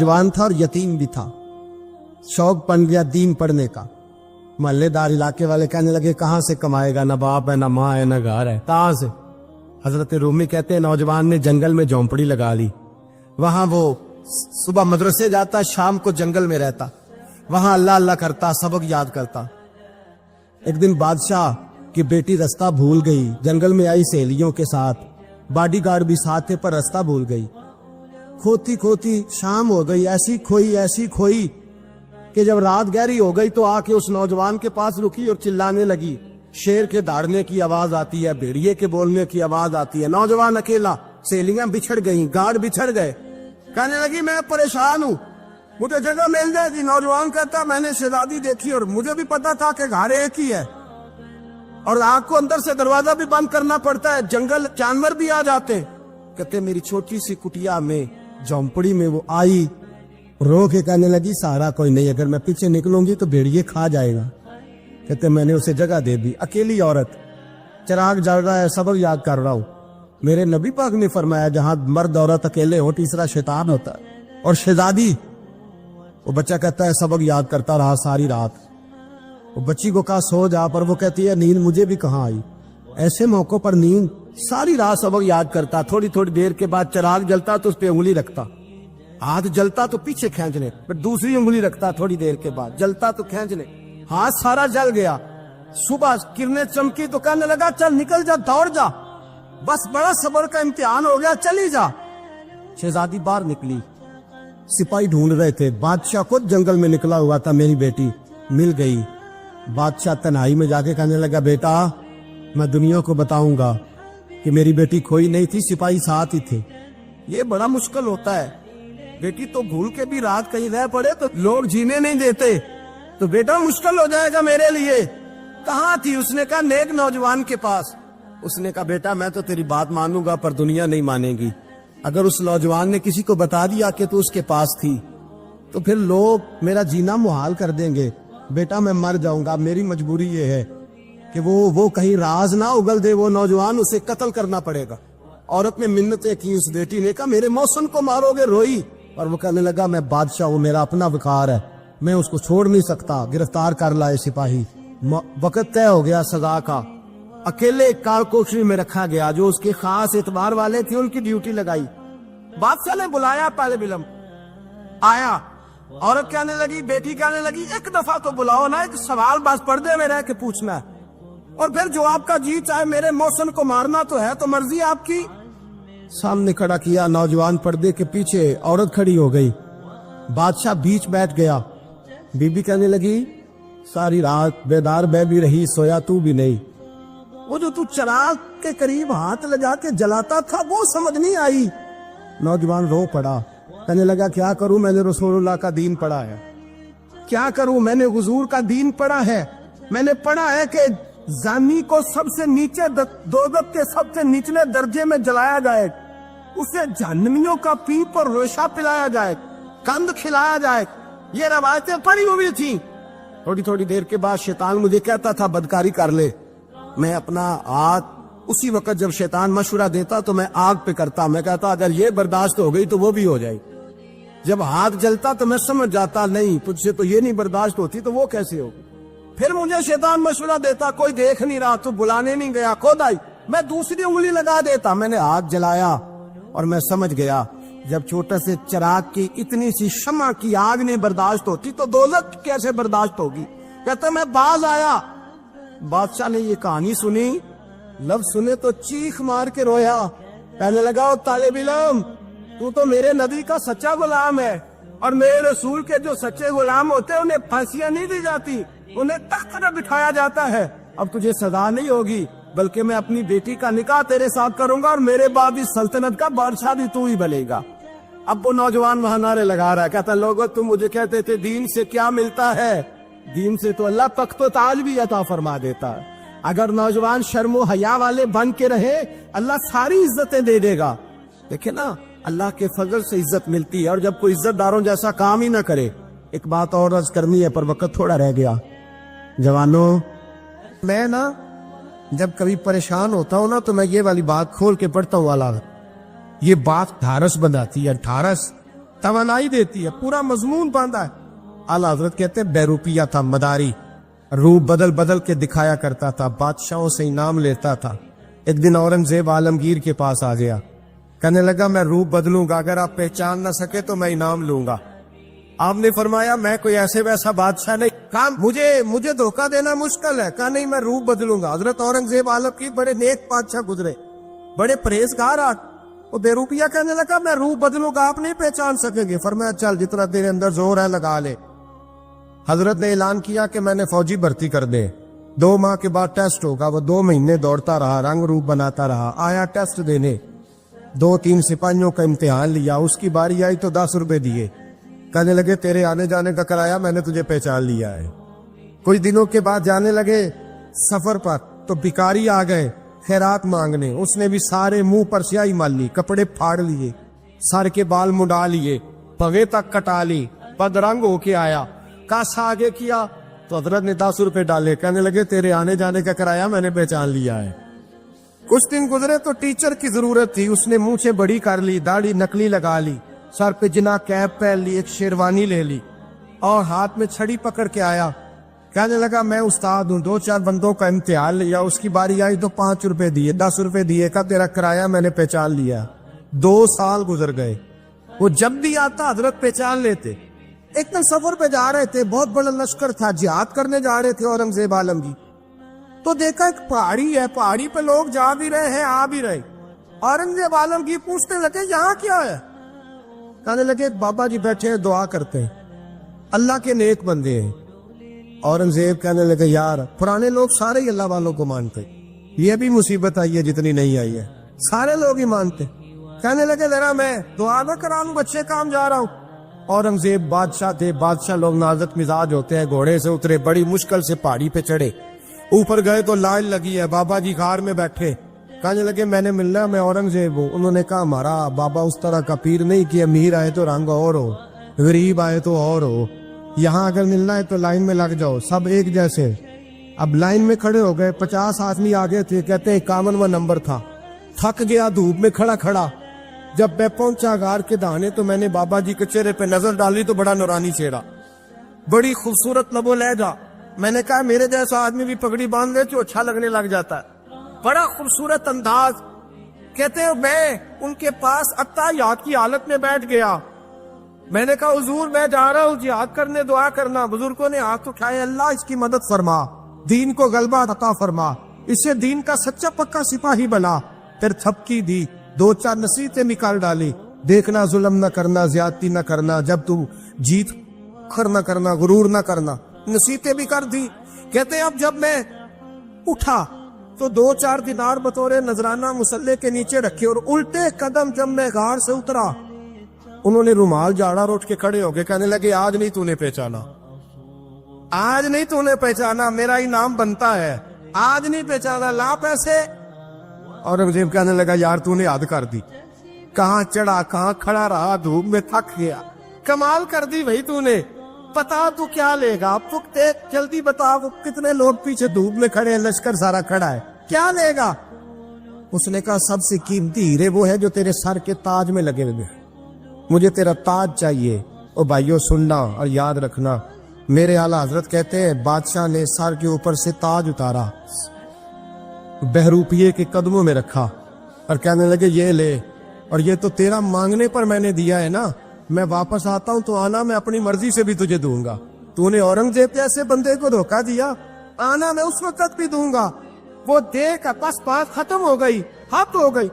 नौजवान था और यतीम भी था। शौक बन गया दीन पढ़ने का। मोहल्लेदार इलाके वाले कहने लगे कहाँ से कमाएगा, ना बाप है, ना माँ है, ना घर है, कहाँ से। हजरत रूमी कहते हैं नौजवान ने जंगल में झोंपड़ी लगा ली। वहां वो सुबह मदरसे जाता, शाम को जंगल में रहता, वहां अल्लाह अल्लाह करता, सबक याद करता। एक दिन बादशाह की बेटी रास्ता भूल गई, जंगल में आई सहेलियों के साथ, बॉडीगार्ड भी साथ थे, पर रास्ता भूल गई। खोती खोती शाम हो गई, ऐसी खोई कि जब रात गहरी हो गई तो आके उस नौजवान के पास रुकी और चिल्लाने लगी। शेर के दौड़ने की आवाज आती है, भेड़िए के बोलने की आवाज आती है। नौजवान अकेला, सहेलियां बिछड़ गई, गार्ड बिछड़ गए। कहने लगी मैं परेशान हूँ, मुझे जगह मिल जाएगी। नौजवान कहता मैंने शहजादी देखी और मुझे भी पता था कि घर एक ही है और आग को अंदर से दरवाजा भी बंद करना पड़ता है, जंगल जानवर भी आ जाते। कहते मेरी छोटी सी कुटिया में, झोंपड़ी में वो आई, रो के कहने लगी सहारा कोई नहीं, अगर मैं पीछे निकलूंगी तो भेड़िए खा जाएगा। कहते मैंने उसे जगह दे दी। अकेली औरत, चिराग जल रहा है, सबक याद कर रहा हूं। मेरे नबी पाक ने फरमाया जहां मर्द औरत अकेले हो तीसरा शैतान होता है। और शहजादी, वो बच्चा कहता है सबक याद करता रहा सारी रात। वो बच्ची को कहा सो जा, पर वो कहती है नींद मुझे भी कहाँ आई। ऐसे मौकों पर नींद, सारी रात सबक याद करता। थोड़ी थोड़ी देर के बाद चिराग जलता तो उस पर उंगली रखता, हाथ जलता तो पीछे खींचने, फिर दूसरी उंगली रखता, थोड़ी देर के बाद जलता तो खींचने, हाथ सारा जल गया। सुबह किरणें चमकी तो कहने लगा चल निकल जा, दौड़ जा, बस बड़ा सब्र का इम्तिहान हो गया, चली जा। शहजादी बाहर निकली, सिपाही ढूंढ रहे थे। बादशाह खुद जंगल में निकला हुआ था, मेरी बेटी मिल गई। बादशाह तन्हाई में जाके कहने लगा बेटा मैं दुनिया को बताऊंगा कि मेरी बेटी खोई नहीं थी, सिपाही साथ ही थे। ये बड़ा मुश्किल होता है, बेटी तो भूल के भी रात कहीं रह पड़े तो लोग जीने नहीं देते, तो बेटा मुश्किल हो जाएगा मेरे लिए। कहाँ थी? उसने कहा नेक नौजवान के पास। उसने कहा बेटा मैं तो तेरी बात मानूंगा पर दुनिया नहीं मानेगी। अगर उस नौजवान ने किसी को बता दिया कि तू उसके पास थी तो फिर लोग मेरा जीना मुहाल कर देंगे। बेटा मैं मर जाऊंगा, मेरी मजबूरी ये है कि वो कहीं राज ना उगल दे वो नौजवान, उसे कत्ल करना पड़ेगा। औरत ने मिन्नतें की, उस बेटी ने कहा मेरे मौसम को मारोगे, रोई। और वो कहने लगा मैं बादशाह हूँ, मेरा अपना विकार है, मैं उसको छोड़ नहीं सकता। गिरफ्तार कर लाए सिपाही। वक्त तय हो गया सजा का। अकेले काल कोठरी में रखा गया, जो उसके खास एतबार वाले थे उनकी ड्यूटी लगाई। बादशाह ने बुलाया, पहले बिलम आया। औरत कहने लगी, बेटी कहने लगी एक दफा तो बुलाओ ना, एक सवाल बस पर्दे में रह के पूछना है और फिर जो आपका जी चाहे, मेरे मौसम को मारना तो है, तो मर्जी आपकी। सामने खड़ा किया, नौजवान पर्दे के पीछे, औरत खड़ी हो गई। बादशाह बीच बैठ गया। बीबी कहने लगी सारी रात बेदार मैं भी रही, सोया तू भी नहीं। वो जो तू चिराग के करीब हाथ लगा के जलाता था वो समझ नहीं आई। नौजवान रो पड़ा, कहने लगा क्या करूं, मैंने रसूलुल्लाह का दीन पढ़ा है, क्या करूं, मैंने हुजूर का दीन पढ़ा है। मैंने पढ़ा है कि जानी को सबसे नीचे दोज़ख के सबसे निचले दर्जे में जलाया जाए, उसे जहन्नमियों का पीप और रेशा पिलाया जाए, कंद खिलाया जाए। ये रवायतें पड़ी हुई थी। थोड़ी थोड़ी देर के बाद शैतान मुझे कहता था बदकारी कर ले। मैं अपना हाथ उसी वक्त जब शैतान मशवरा देता तो मैं आग पे करता। मैं कहता अगर ये बर्दाश्त हो गई तो वो भी हो जाए। जब हाथ जलता तो मैं समझ जाता नहीं तुझसे तो ये नहीं बर्दाश्त होती तो वो कैसे होगी। फिर मुझे शैतान मशवरा देता कोई देख नहीं रहा, तू बुलाने नहीं गया, खुद आई। मैं दूसरी उंगली लगा देता। मैंने हाथ जलाया और मैं समझ गया जब छोटे से चिराग की इतनी सी शमा की आग नहीं बर्दाश्त होती तो दोज़ख कैसे बर्दाश्त होगी। कहते मैं बाज आया। बादशाह ने ये कहानी सुनी, लफ्ज सुने तो चीख मार के रोया। कहने लगा तालिब इल्म तू तो मेरे नबी का सच्चा गुलाम है और मेरे रसूल के जो सच्चे गुलाम होते हैं उन्हें फांसियां नहीं दी जाती, उन्हें तख्त पर बिठाया जाता है। अब तुझे सजा नहीं होगी बल्कि मैं अपनी बेटी का निकाह तेरे साथ करूंगा और मेरे बाद इस सल्तनत का बादशाह भी तू ही बनेगा। अब वो नौजवान वहां नारे लगा रहा है, कहता लोगों तुम मुझे कहते थे दीन से क्या मिलता है, दीन से तो अल्लाह तख्त व ताज भी अता फरमा देता है। अगर नौजवान शर्मो हया वाले बन के रहे अल्लाह सारी इज्जतें दे देगा। देखे ना अल्लाह के फजल से इज्जत मिलती है और जब कोई इज्जतदारों जैसा काम ही ना करे। एक बात और अर्ज करनी है पर वक्त थोड़ा रह गया। जवानों मैं ना जब कभी परेशान होता हूँ ना तो मैं ये वाली बात खोल के पढ़ता हूँ वाला। ये बात ढारस बनाती है, ढारस توانائی دیتی ہے, پورا مضمون باندھا ہے. اعلیٰ حضرت کہتے ہیں بہروپیہ تھا, مداری, روپ بدل بدل کے دکھایا کرتا تھا, بادشاہوں سے انعام لیتا تھا. ایک دن اورنگزیب عالمگیر کے پاس آ گیا, کہنے لگا میں روپ بدلوں گا, اگر آپ پہچان نہ سکے تو میں انعام لوں گا. آپ نے فرمایا میں کوئی ایسے ویسا بادشاہ نہیں, کہا مجھے دھوکہ دینا مشکل ہے. کہا نہیں, میں روپ بدلوں گا. حضرت اورنگزیب عالمگیر بڑے نیک بادشاہ گزرے, بڑے پرہیزگار. وہ بے روپیہ کہنے لگا میں روپ بدلوں گا, آپ نہیں پہچان سکیں گے. فرمایا چل جتنا تیرے اندر زور ہے لگا لے. حضرت نے اعلان کیا کہ میں نے فوجی بھرتی کر دے, 2 ماہ کے بعد ٹیسٹ ہوگا. وہ 2 مہینے دوڑتا رہا, رنگ روپ بناتا رہا, آیا ٹیسٹ دینے, 2-3 سپاہیوں کا امتحان لیا. اس کی باری آئی تو 10 روپے دیے, کہنے لگے تیرے آنے جانے کا کرایہ میں نے تجھے پہچان لیا ہے. کچھ دنوں کے بعد جانے لگے سفر پر تو بھکاری آ گئے خیرات مانگنے. اس نے بھی سارے منہ پر سیاہی مال لی, کپڑے پھاڑ لیے, سر کے بال مڈا لیے, پگے تک کٹا لی, بدرنگ ہو کے آیا. کاسا آگے کیا تو حضرت نے 10 روپے ڈالے, کہنے لگے تیرے آنے جانے کا کرایہ میں نے پہچان لیا ہے. کچھ دن گزرے تو ٹیچر کی ضرورت تھی. اس نے منچیں بڑی کر لی, داڑھی نکلی لگا لی, سر پہ جنا کیپ پہن لی, ایک شیروانی لے لی اور ہاتھ میں چھڑی پکڑ کے آیا. کہنے لگا میں استاد ہوں, 2-4 بندوں کا امتحان لیا, اس کی باری آئی تو 5 روپے دیے, 10 روپے دیے, کا تیرا کرایہ میں نے پہچان لیا. 2 سال گزر گئے. وہ جب بھی آتا حضرت پہچان لیتے. ایک دن سفر پہ جا رہے تھے, بہت بڑا لشکر تھا, جہاد کرنے جا رہے تھے اورنگزیب عالمگیر. تو دیکھا ایک پہاڑی ہے, پہاڑی پہ لوگ جا بھی رہے ہیں آ بھی رہے. اورنگزیب عالمگیر پوچھنے لگے یہاں کیا ہے؟ کہنے لگے بابا جی بیٹھے ہیں دعا کرتے ہیں, اللہ کے نیک بندے ہیں. اورنگزیب کہنے لگے یار پرانے لوگ سارے ہی اللہ والوں کو مانتے, یہ بھی مصیبت آئی ہے جتنی نہیں آئی ہے, سارے لوگ ہی مانتے. کہنے لگے ذرا میں دعا نہ کرا لوں, بچے کام جا رہا ہوں. اورنگزیب بادشاہ تھے, بادشاہ لوگ نازک مزاج ہوتے ہیں. گھوڑے سے اترے, بڑی مشکل سے پہاڑی پہ چڑھے, اوپر گئے تو لائن لگی ہے, بابا جی غار میں بیٹھے. کہنے لگے میں نے ملنا, میں اورنگزیب ہوں. انہوں نے کہا ہمارا بابا اس طرح کا پیر نہیں کہ امیر آئے تو رنگ اور ہو, غریب آئے تو اور ہو, یہاں اگر ملنا ہے تو لائن میں لگ جاؤ, سب ایک جیسے. اب لائن میں کھڑے ہو گئے, 50 آدمی آگے تھے, کہتے 51واں نمبر تھا. تھک گیا دھوپ میں کھڑا کھڑا. جب میں پہنچا غار کے دہانے تو میں نے بابا جی کے چہرے پہ نظر ڈالی تو بڑا نورانی چہرہ, بڑی خوبصورت لب و لہجہ. میں نے کہا میرے جیسا آدمی بھی پگڑی باندھ لے تو اچھا لگنے لگ جاتا ہے, بڑا خوبصورت انداز. کہتے ہیں میں ان کے پاس اتحیات کی حالت میں بیٹھ گیا. میں نے کہا حضور میں جا رہا ہوں جہاد کرنے, دعا کرنا. بزرگوں نے ہاتھ اٹھائے, اللہ اس کی مدد فرما, دین کو غلبہ عطا فرما, اسے دین کا سچا پکا سپاہی بنا. پھر تھپکی دی, 2-4 نصیحتیں نکال ڈالی. دیکھنا ظلم نہ کرنا, زیادتی نہ کرنا, جب تو جیت کر نہ کرنا, غرور نہ کرنا. نصیحتیں بھی کر دی. کہتے ہیں اب جب میں اٹھا تو 2-4 دینار بطور نذرانہ مسلح کے نیچے رکھے, اور الٹے قدم جب میں غار سے اترا انہوں نے رومال جاڑا روٹ کے کھڑے ہو گئے. کہنے لگے آج نہیں تو نے پہچانا, آج نہیں تو نے پہچانا, میرا انعام بنتا ہے, آج نہیں پہچانا, لا پیسے. اورنگزیب کہنے لگا یار تو نے حد کر دی, کہاں چڑھا کہاں کھڑا رہا, دھوپ میں تھک گیا, کمال کر دی بھائی تو نے. پتا تو کیا لے گا, جلدی بتا, وہ کتنے لوگ پیچھے دھوپ میں کھڑے ہیں, لشکر سارا کھڑا ہے, کیا لے گا؟ اس نے کہا سب سے قیمتی ہیرے وہ ہے جو تیرے سر کے تاج میں لگے ہوئے, مجھے تیرا تاج چاہیے. او بھائیو سننا اور یاد رکھنا, میرے اعلیٰ حضرت کہتے ہیں بادشاہ نے سر کے اوپر سے تاج اتارا, بہروپیے کے قدموں میں رکھا اور کہنے لگے یہ لے, اور یہ تو تیرا مانگنے پر میں نے دیا ہے نا, میں واپس آتا ہوں تو آنا میں اپنی مرضی سے بھی تجھے دوں گا. تو نے اورنگزیب جیسے بندے کو دھوکہ دیا, آنا میں اس وقت بھی دوں گا. وہ دیکھ کر بس بات ختم ہو گئی, حد ہو گئی.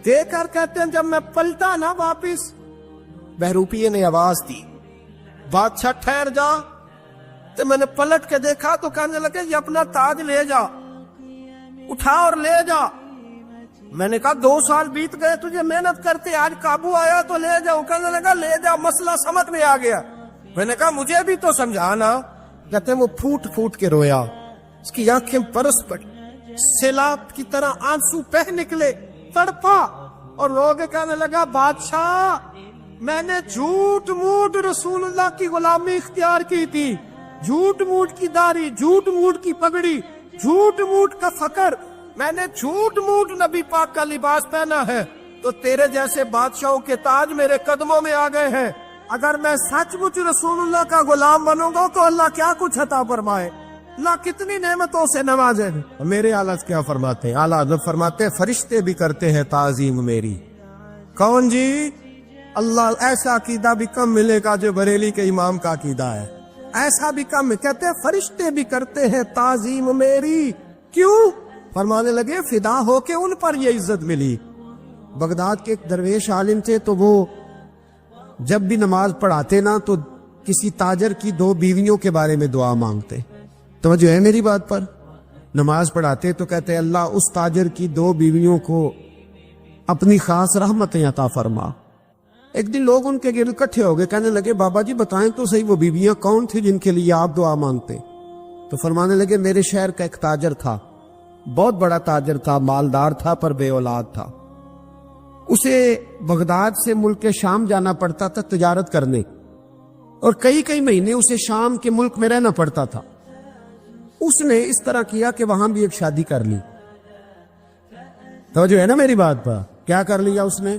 دیکھ کر کہتے ہیں جب میں پلٹا نا واپس, بہروپیے نے آواز دی بادشاہ ٹھہر جا. تو میں نے پلٹ کے دیکھا تو کہنے لگے یہ اپنا تاج لے جا, اٹھا اور لے جا. میں نے کہا 2 سال بیت گئے تجھے محنت کرتے, آج قابو آیا تو لے جاؤ. کہنے لگا لے جا, مسئلہ سمجھ میں آ گیا. میں نے کہا مجھے بھی تو سمجھانا. کہتے ہیں وہ پھوٹ پھوٹ کے رویا, اس کی آنکھیں برس پڑی, سیلاب کی طرح آنسو بہہ نکلے, تڑپا اور رو کے کہنے لگا بادشاہ میں نے جھوٹ موٹ رسول اللہ کی غلامی اختیار کی تھی, جھوٹ موٹ کی داڑھی, جھوٹ موٹ کی پگڑی, جھوٹ موٹ کا فقر, میں نے جھوٹ موٹ نبی پاک کا لباس پہنا ہے, تو تیرے جیسے بادشاہوں کے تاج میرے قدموں میں آ گئے ہیں. अगर मैं सचमुच रसूलुल्लाह का गुलाम बनूंगा तो अल्लाह क्या कुछ अता फरमाए, अल्लाह कितनी नेमतों से नवाजे। मेरे आला क्या फरमाते हैं, आला हज़रत फरमाते हैं फरिश्ते भी करते हैं ताजीम मेरी। कौन जी? अल्लाह। ऐसा अकीदा भी कम मिलेगा जो बरेली के इमाम का अकीदा है, ऐसा भी कम। कहते हैं फरिश्ते भी करते हैं ताजीम मेरी। क्यों? फरमाने लगे फिदा होके उन पर ये इज्जत मिली। बगदाद के एक दरवेश आलिम थे, तो वो जब भी नमाज पढ़ाते ना तो किसी ताजर की 2 बीवियों के बारे में दुआ मांगते। तो जो है मेरी बात पर, नमाज पढ़ाते तो कहते अल्लाह उस ताजर की 2 बीवियों को अपनी खास रहमतें अता फरमा। एक दिन लोग उनके गिर्द इकट्ठे हो गए, कहने लगे बाबा जी बताएं तो सही वो बीवियां कौन थी जिनके लिए आप दुआ मांगते। तो फरमाने लगे मेरे शहर का एक ताजर था, बहुत बड़ा ताजर था, मालदार था पर बे औलाद था। उसे बगदाद से मुल्क के शाम जाना पड़ता था तिजारत करने, और कई कई महीने उसे शाम के मुल्क में रहना पड़ता था। उसने इस तरह किया कि वहां भी एक शादी कर ली। तो जो है ना मेरी बात पर, क्या कर लिया उसने?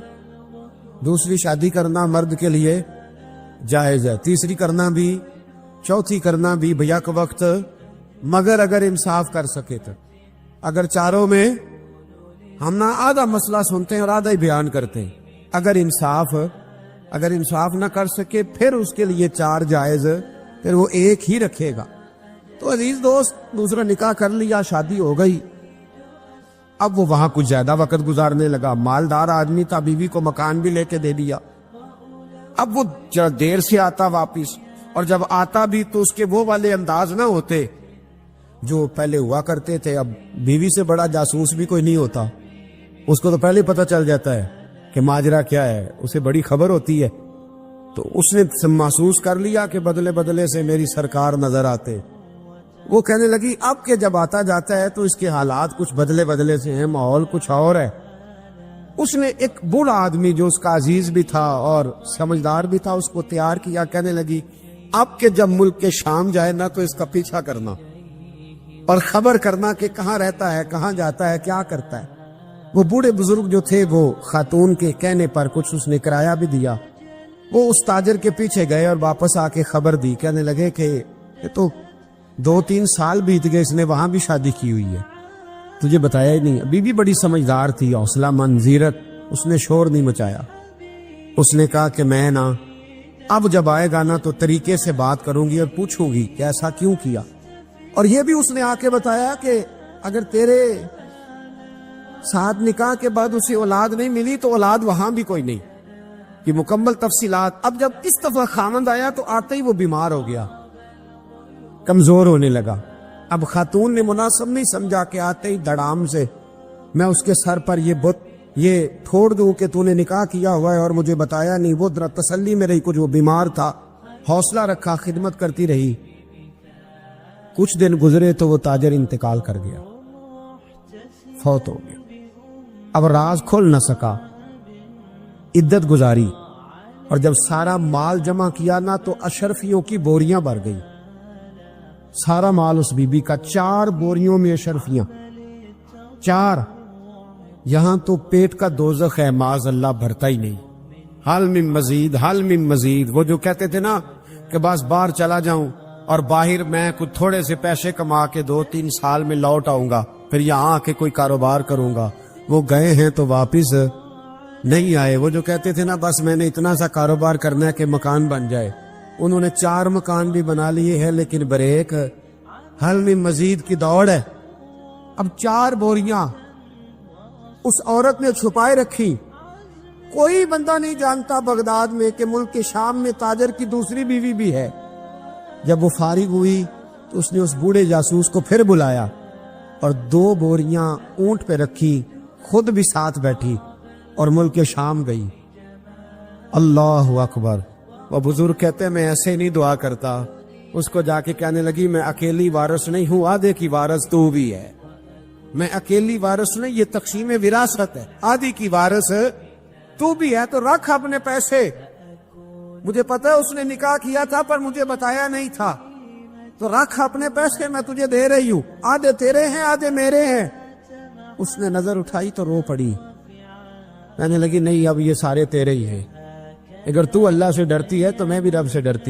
दूसरी शादी करना मर्द के लिए जायज है, तीसरी करना भी, चौथी करना भी भैया के वक्त, मगर अगर इंसाफ कर सके तो। अगर चारों में हम ना आधा मसला सुनते हैं और आधा ही बयान करते हैं, अगर इंसाफ ना कर सके फिर उसके लिए 4 जायज, फिर वो एक ही रखेगा। तो अजीज दोस्त, दूसरा निकाह कर लिया, शादी हो गई। अब वो वहां कुछ ज्यादा वक्त गुजारने लगा, मालदार आदमी था, बीवी को मकान भी लेके दे दिया। अब वो देर से आता वापिस, और जब आता भी तो उसके वो वाले अंदाज ना होते जो पहले हुआ करते थे। अब बीवी से बड़ा जासूस भी कोई नहीं होता, उसको तो पहले पता चल जाता है कि माजरा क्या है, उसे बड़ी खबर होती है। तो उसने महसूस कर लिया कि बदले बदले से मेरी सरकार नजर आते। वो कहने लगी अब के जब आता जाता है तो इसके हालात कुछ बदले बदले से हैं, माहौल कुछ और है। उसने एक बूढ़ा आदमी जो उसका अजीज भी था और समझदार भी था उसको तैयार किया। कहने लगी अब के जब मुल्क के शाम जाए ना तो इसका पीछा करना और खबर करना कि कहाँ रहता है, कहाँ जाता है, क्या करता है। वो बूढ़े बुजुर्ग जो थे वो खातून के कहने पर कुछ उसने किराया भी दिया। वो उस ताजर के पीछे गए और वापस आके खबर दी। कहने लगे कि ये तो 2-3 साल बीत गए, इसने वहां भी शादी की हुई है, तुझे बताया ही नहीं। बीवी बड़ी समझदार थी, हौसला मंद, जीरत, उसने शोर नहीं मचाया। उसने कहा कि मैं ना अब जब आएगा ना तो तरीके से बात करूंगी और पूछूंगी कि ऐसा क्यों किया। और ये भी उसने आके बताया कि अगर तेरे साथ निकाह के बाद उसे औलाद नहीं मिली तो औलाद वहां भी कोई नहीं, कि मुकम्मल तफसीलात। अब जब इस दफा खामंद आया तो आते ही वो बीमार हो गया, कमजोर होने लगा। अब खातून ने मुनासिब नहीं समझा कि आते ही धड़ाम से मैं उसके सर पर ये छोड़ दूं कि तूने निकाह किया हुआ है और मुझे बताया नहीं। वो जरा तसल्ली में रही, कुछ वो बीमार था, हौसला रखा, खिदमत करती रही। कुछ दिन गुजरे तो वो ताजर इंतकाल कर गया, फौत हो गया। अब राज खोल न सका, इद्दत गुजारी, और जब सारा माल जमा किया ना तो अशरफियों की बोरियां भर गई। सारा माल उस बीबी का, 4 बोरियों में अशरफियां, 4। यहां तो पेट का दोज़ख है, माज अल्लाह भरता ही नहीं। हाल में मजीद, हाल में मजीद। वो जो कहते थे ना कि बस बाहर चला जाऊं और बाहर मैं कुछ थोड़े से पैसे कमा के 2-3 साल में लौट आऊंगा, फिर यहां आके कोई कारोबार करूंगा, वो गए हैं तो वापिस नहीं आए। वो जो कहते थे ना बस मैंने इतना सा कारोबार करना है कि मकान बन जाए, उन्होंने 4 मकान भी बना लिए हैं, लेकिन ब्रेक हल में मजीद की दौड़ है। अब 4 बोरियां उस औरत ने छुपाए रखी। कोई बंदा नहीं जानता बगदाद में कि मुल्क के शाम में ताजर की दूसरी बीवी भी है। जब वो फारिग हुई तो उसने उस बूढ़े जासूस को फिर बुलाया और 2 बोरियां ऊंट पे रखी, खुद भी साथ बैठी और मुल्क के शाम गई। अल्लाह अकबर। वो बुजुर्ग कहते हैं मैं ऐसे नहीं दुआ करता। उसको जाके कहने लगी मैं अकेली वारिस नहीं हूं, आधे की वारिस तू भी है। मैं अकेली वारिस नहीं, ये तकसीम विरासत है, आधी की वारिस तू भी है। तो रख अपने पैसे। मुझे पता है उसने निकाह किया था पर मुझे बताया नहीं था, तो रख अपने पैसे, मैं तुझे दे रही हूं, आधे तेरे हैं आधे मेरे हैं। उसने नजर उठाई तो रो पड़ी, कहने लगी नहीं अब ये सारे तेरे ही हैं। اگر تو اللہ سے ڈرتی ہے تو میں بھی رب سے ڈرتی